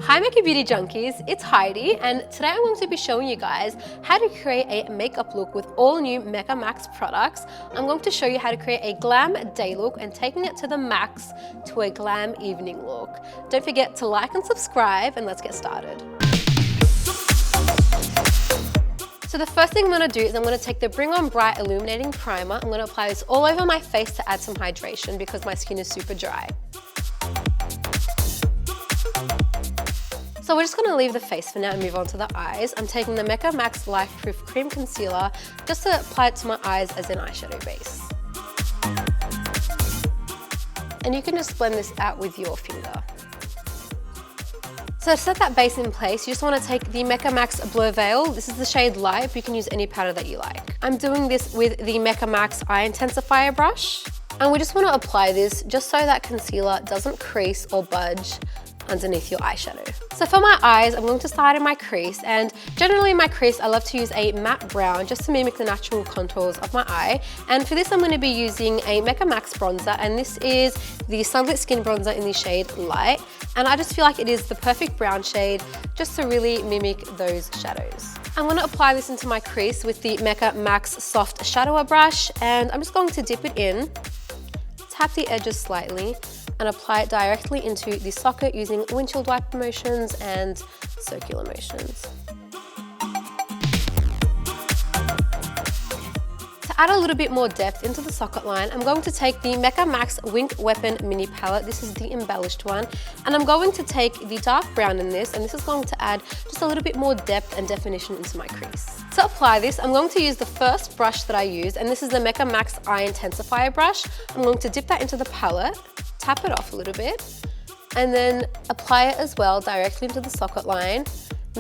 Hi Mecca Beauty Junkies, it's Heidi, and today I'm going to be showing you guys how to create a makeup look with all new Mecca Max products. I'm going to show you how to create a glam day look and taking it to the max to a glam evening look. Don't forget to like and subscribe, and let's get started. So the first thing I'm going to do is I'm going to take the Bring On Bright Illuminating Primer. I'm going to apply this all over my face to add some hydration because my skin is super dry. So we're just going to leave the face for now and move on to the eyes. I'm taking the Mecca Max Life Proof Cream Concealer just to apply it to my eyes as an eyeshadow base. And you can just blend this out with your finger. So to set that base in place, you just want to take the Mecca Max Blur Veil. This is the shade Light, but you can use any powder that you like. I'm doing this with the Mecca Max Eye Intensifier brush. And we just want to apply this just so that concealer doesn't crease or budge underneath your eyeshadow. So for my eyes, I'm going to start in my crease, and generally in my crease I love to use a matte brown just to mimic the natural contours of my eye. And for this I'm going to be using a Mecca Max bronzer, and this is the Sunlit Skin Bronzer in the shade Light, and I just feel like it is the perfect brown shade just to really mimic those shadows. I'm going to apply this into my crease with the Mecca Max Soft Shadower brush, and I'm just going to dip it in, tap the edges slightly, and apply it directly into the socket using windshield wiper motions and circular motions. To add a little bit more depth into the socket line, I'm going to take the Mecca Max Wink Weapon Mini Palette. This is the embellished one. And I'm going to take the dark brown in this, and this is going to add just a little bit more depth and definition into my crease. To apply this, I'm going to use the first brush that I used, and this is the Mecca Max Eye Intensifier brush. I'm going to dip that into the palette, tap it off a little bit, and then apply it as well directly into the socket line,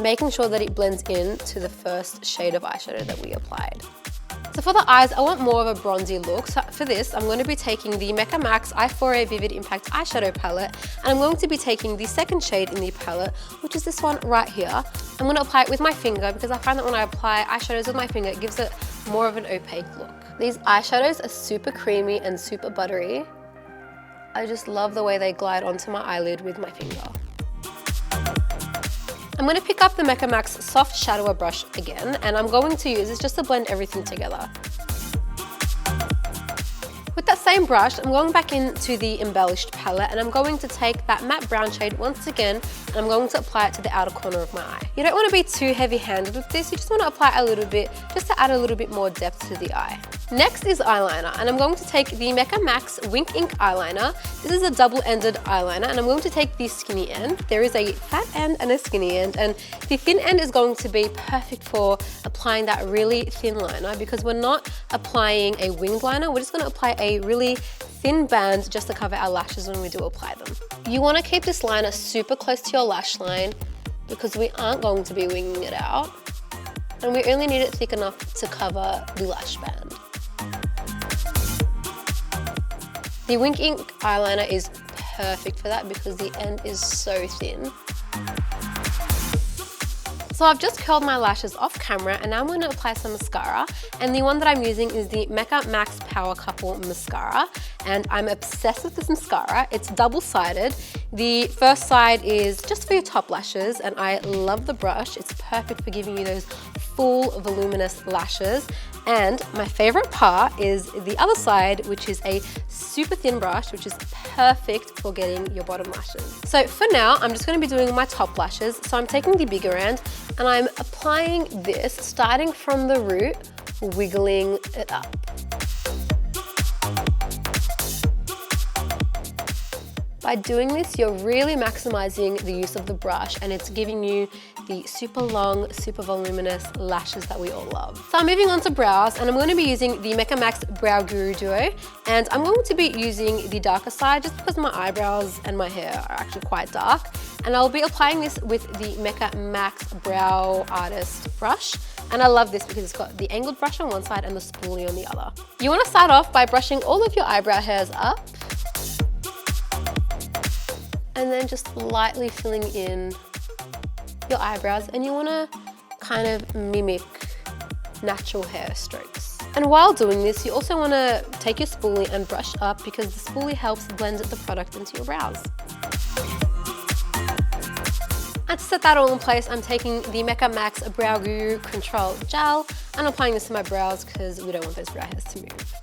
making sure that it blends in to the first shade of eyeshadow that we applied. So for the eyes, I want more of a bronzy look. So for this, I'm going to be taking the Mecca Max Eyephoria Vivid Impact Eyeshadow Palette, and I'm going to be taking the second shade in the palette, which is this one right here. I'm going to apply it with my finger because I find that when I apply eyeshadows with my finger, it gives it more of an opaque look. These eyeshadows are super creamy and super buttery. I just love the way they glide onto my eyelid with my finger. I'm going to pick up the Mecca Max Soft Shadower brush again, and I'm going to use this just to blend everything together. With that same brush, I'm going back into the Embellished palette, and I'm going to take that matte brown shade once again, and I'm going to apply it to the outer corner of my eye. You don't want to be too heavy-handed with this, you just want to apply a little bit just to add a little bit more depth to the eye. Next is eyeliner, and I'm going to take the Mecca Max Wink Ink Eyeliner. This is a double-ended eyeliner, and I'm going to take the skinny end. There is a fat end and a skinny end, and the thin end is going to be perfect for applying that really thin liner because we're not applying a winged liner, we're just going to apply a really thin band just to cover our lashes when we do apply them. You want to keep this liner super close to your lash line because we aren't going to be winging it out, and we only need it thick enough to cover the lash band. The Wink Ink eyeliner is perfect for that because the end is so thin. So I've just curled my lashes off camera, and now I'm going to apply some mascara, and the one that I'm using is the Mecca Max Power Couple Mascara, and I'm obsessed with this mascara. It's double-sided. The first side is just for your top lashes, and I love the brush. It's perfect for giving you those full voluminous lashes. And my favorite part is the other side, which is a super thin brush, which is perfect for getting your bottom lashes. So for now, I'm just going to be doing my top lashes. So I'm taking the bigger end, and I'm applying this, starting from the root, wiggling it up. By doing this, you're really maximizing the use of the brush, and it's giving you the super long, super voluminous lashes that we all love. So I'm moving on to brows, and I'm going to be using the Mecca Max Brow Guru Duo, and I'm going to be using the darker side just because my eyebrows and my hair are actually quite dark, and I'll be applying this with the Mecca Max Brow Artist brush. And I love this because it's got the angled brush on one side and the spoolie on the other. You want to start off by brushing all of your eyebrow hairs up, and then just lightly filling in your eyebrows, and you want to kind of mimic natural hair strokes. And while doing this, you also want to take your spoolie and brush up because the spoolie helps blend the product into your brows. And to set that all in place, I'm taking the Mecca Max Brow Guru Control Gel and applying this to my brows because we don't want those brow hairs to move.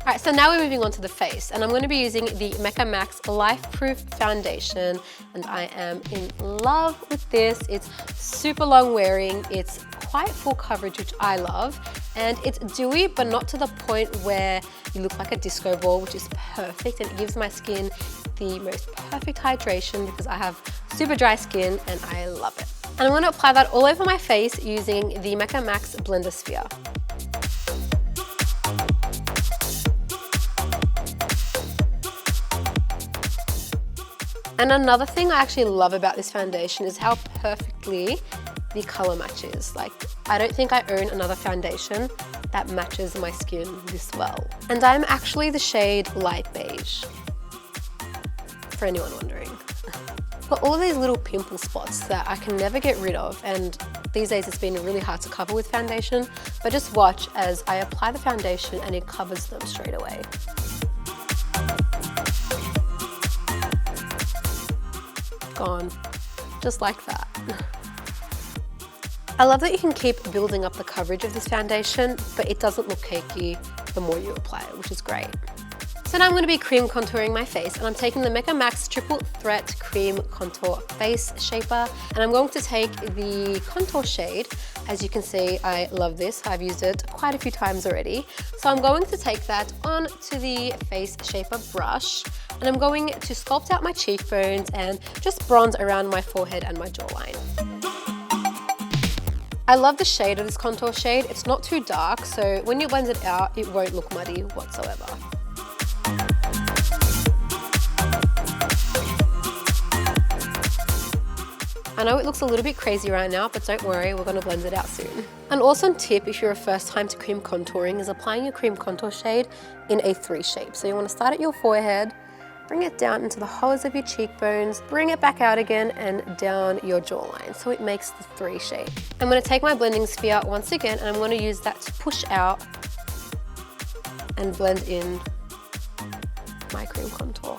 Alright, so now we're moving on to the face, and I'm going to be using the Mecca Max Life Proof Foundation, and I am in love with this. It's super long wearing, it's quite full coverage, which I love, and it's dewy but not to the point where you look like a disco ball, which is perfect, and it gives my skin the most perfect hydration because I have super dry skin and I love it. And I'm going to apply that all over my face using the Mecca Max Blender Sphere. And another thing I actually love about this foundation is how perfectly the color matches. Like, I don't think I own another foundation that matches my skin this well. And I'm actually the shade light beige, for anyone wondering. But all of these little pimple spots that I can never get rid of, and these days it's been really hard to cover with foundation, but just watch as I apply the foundation and it covers them straight away. Gone, just like that. I love that you can keep building up the coverage of this foundation, but it doesn't look cakey the more you apply it, which is great. So now I'm going to be cream contouring my face, and I'm taking the Mecca Max Triple Threat Cream Contour Face Shaper, and I'm going to take the contour shade. As you can see, I love this. I've used it quite a few times already. So I'm going to take that onto the Face Shaper brush, and I'm going to sculpt out my cheekbones and just bronze around my forehead and my jawline. I love the shade of this contour shade. It's not too dark, so when you blend it out, it won't look muddy whatsoever. I know it looks a little bit crazy right now, but don't worry, we're going to blend it out soon. An awesome tip if you're a first time to cream contouring is applying your cream contour shade in a 3 shape. So you want to start at your forehead, bring it down into the hollows of your cheekbones, bring it back out again and down your jawline. So it makes the 3 shape. I'm going to take my blending sphere once again and I'm going to use that to push out and blend in my cream contour.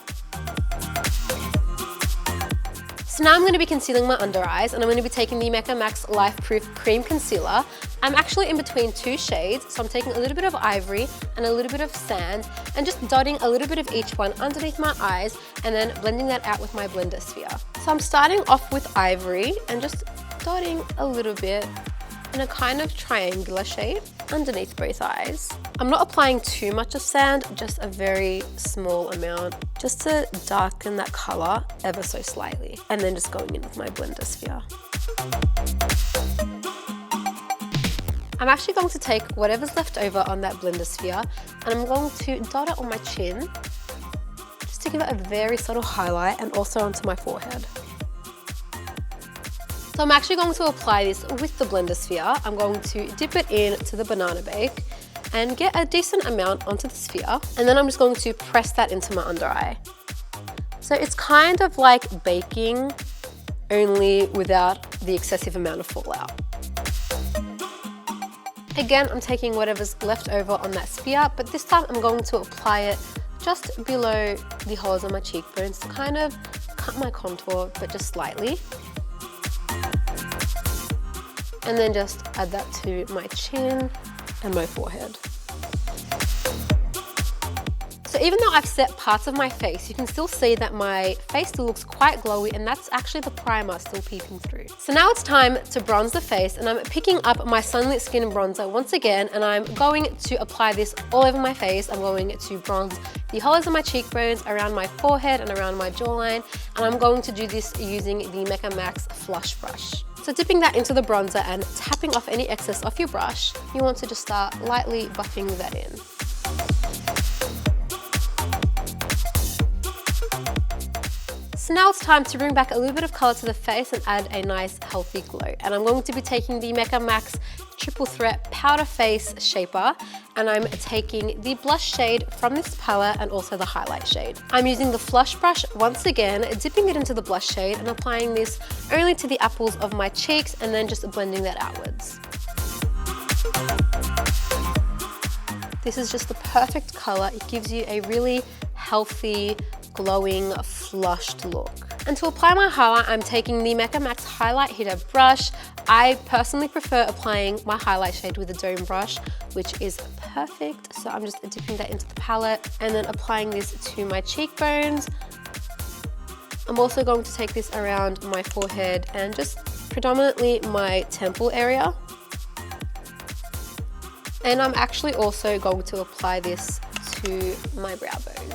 So now I'm going to be concealing my under eyes, and I'm going to be taking the Mecca Max Life Proof Cream Concealer. I'm actually in between 2 shades, so I'm taking a little bit of ivory and a little bit of sand and just dotting a little bit of each one underneath my eyes and then blending that out with my blender sphere. So I'm starting off with ivory and just dotting a little bit in a kind of triangular shape underneath both eyes. I'm not applying too much of sand, just a very small amount, just to darken that color ever so slightly. And then just going in with my blender sphere. I'm actually going to take whatever's left over on that blender sphere and I'm going to dot it on my chin, just to give it a very subtle highlight, and also onto my forehead. So I'm actually going to apply this with the blender sphere. I'm going to dip it into the banana bake and get a decent amount onto the sphere, and then I'm just going to press that into my under eye. So it's kind of like baking, only without the excessive amount of fallout. Again, I'm taking whatever's left over on that sphere, but this time I'm going to apply it just below the holes on my cheekbones to kind of cut my contour, but just slightly. And then just add that to my chin and my forehead. So even though I've set parts of my face, you can still see that my face still looks quite glowy, and that's actually the primer still peeping through. So now it's time to bronze the face, and I'm picking up my Sunlit Skin Bronzer once again, and I'm going to apply this all over my face. I'm going to bronze the hollows of my cheekbones, around my forehead and around my jawline, and I'm going to do this using the Mecca Max Flush Brush. So dipping that into the bronzer and tapping off any excess off your brush, you want to just start lightly buffing that in. So now it's time to bring back a little bit of color to the face and add a nice healthy glow. And I'm going to be taking the Mecca Max Triple Threat Powder Face Shaper, and I'm taking the blush shade from this palette and also the highlight shade. I'm using the flush brush once again, dipping it into the blush shade and applying this only to the apples of my cheeks and then just blending that outwards. This is just the perfect color. It gives you a really healthy, glowing, flushed look. And to apply my highlight, I'm taking the Mecca Max Highlight Hitter brush. I personally prefer applying my highlight shade with a dome brush, which is perfect. So I'm just dipping that into the palette and then applying this to my cheekbones. I'm also going to take this around my forehead and just predominantly my temple area. And I'm actually also going to apply this to my brow bone.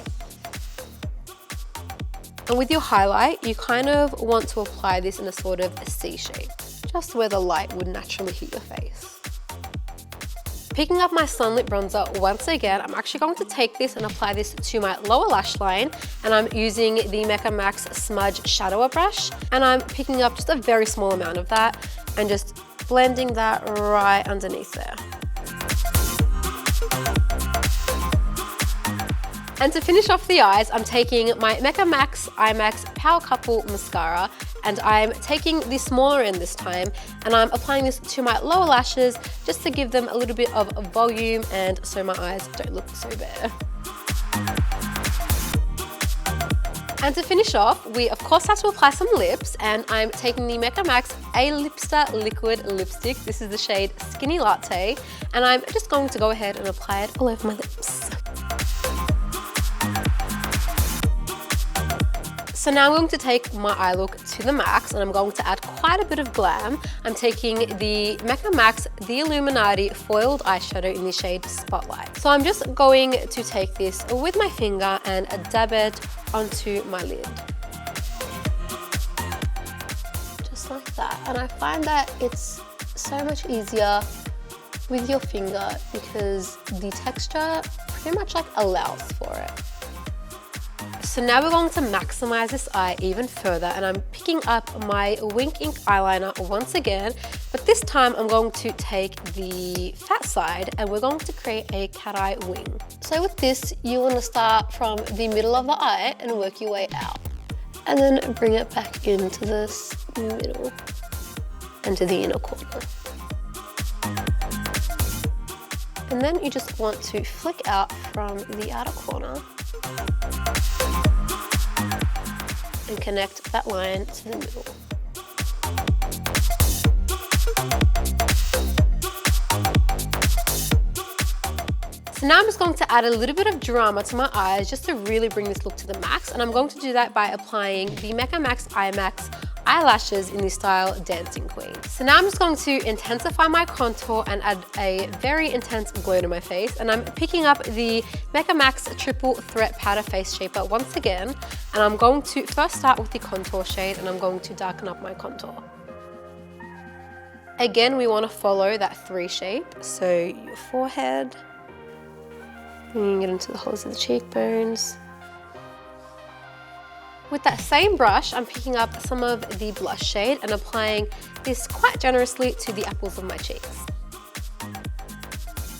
And with your highlight, you kind of want to apply this in a sort of a C shape, just where the light would naturally hit your face. Picking up my Sunlit bronzer once again, I'm actually going to take this and apply this to my lower lash line, and I'm using the Mecca Max Smudge Shadower brush, and I'm picking up just a very small amount of that and just blending that right underneath there. And to finish off the eyes, I'm taking my Mecca Max IMAX Power Couple Mascara, and I'm taking the smaller end this time, and I'm applying this to my lower lashes just to give them a little bit of volume and so my eyes don't look so bare. And to finish off, we of course have to apply some lips, and I'm taking the Mecca Max A-Lipster Liquid Lipstick. This is the shade Skinny Latte, and I'm just going to go ahead and apply it all over my lips. So now I'm going to take my eye look to the max, and I'm going to add quite a bit of glam. I'm taking the Mecca Max The Illuminati Foiled Eyeshadow in the shade Spotlight. So I'm just going to take this with my finger and dab it onto my lid. Just like that. And I find that it's so much easier with your finger because the texture pretty much like allows for it. So now we're going to maximize this eye even further, and I'm picking up my Wink Ink eyeliner once again, but this time I'm going to take the fat side and we're going to create a cat eye wing. So with this, you want to start from the middle of the eye and work your way out, and then bring it back into this middle and to the inner corner. And then you just want to flick out from the outer corner and connect that line to the middle. So now I'm just going to add a little bit of drama to my eyes just to really bring this look to the max, and I'm going to do that by applying the Mecca Max IMAX eyelashes in the style Dancing Queen. So now I'm just going to intensify my contour and add a very intense glow to my face, and I'm picking up the Mecca Max Triple Threat Powder Face Shaper once again, and I'm going to first start with the contour shade, and I'm going to darken up my contour. Again, we want to follow that 3 shape, so your forehead, bringing it into the hollows of the cheekbones. With that same brush, I'm picking up some of the blush shade and applying this quite generously to the apples of my cheeks.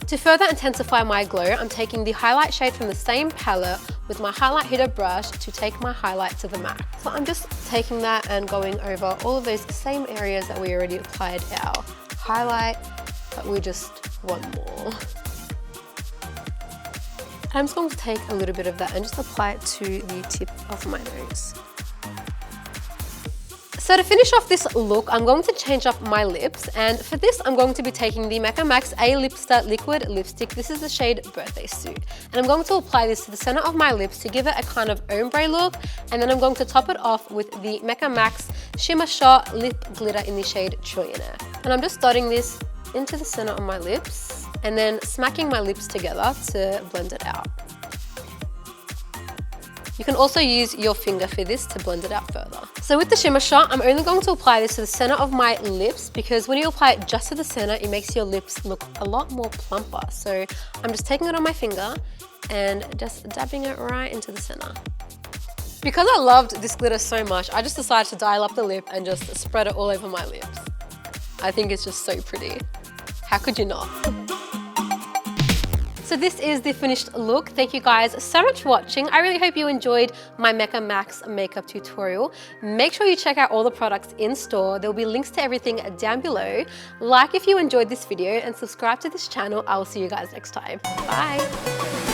To further intensify my glow, I'm taking the highlight shade from the same palette with my highlight hitter brush to take my highlight to the max. So I'm just taking that and going over all of those same areas that we already applied our highlight, but we just want more. I'm just going to take a little bit of that and just apply it to the tip of my nose. So to finish off this look, I'm going to change up my lips, and for this I'm going to be taking the Mecca Max A-Lipster Liquid Lipstick. This is the shade Birthday Suit, and I'm going to apply this to the center of my lips to give it a kind of ombre look, and then I'm going to top it off with the Mecca Max Shimmer Shot Lip Glitter in the shade Trillionaire. And I'm just dotting this into the center of my lips and then smacking my lips together to blend it out. You can also use your finger for this to blend it out further. So with the shimmer shot, I'm only going to apply this to the center of my lips because when you apply it just to the center, it makes your lips look a lot more plumper. So I'm just taking it on my finger and just dabbing it right into the center. Because I loved this glitter so much, I just decided to dial up the lip and just spread it all over my lips. I think it's just so pretty. How could you not? So this is the finished look. Thank you guys so much for watching. I really hope you enjoyed my Mecca Max makeup tutorial. Make sure you check out all the products in store. There will be links to everything down below. Like if you enjoyed this video and subscribe to this channel. I will see you guys next time. Bye.